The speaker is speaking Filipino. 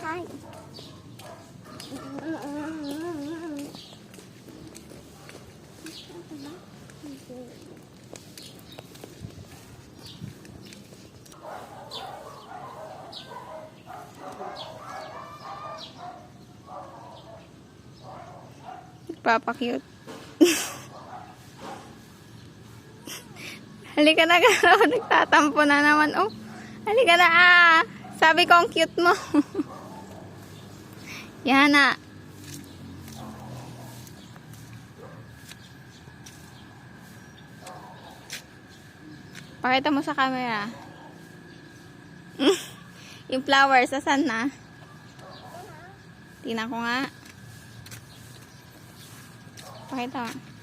Hi. Nagpapakute. Halika na, Garo. Nagtatampo na naman. Oh, halika na. Sabi ko ang cute mo. Yan na. Pakita mo sa camera. Yung flowers, asan na? Tingnan ko nga. Pakita mo.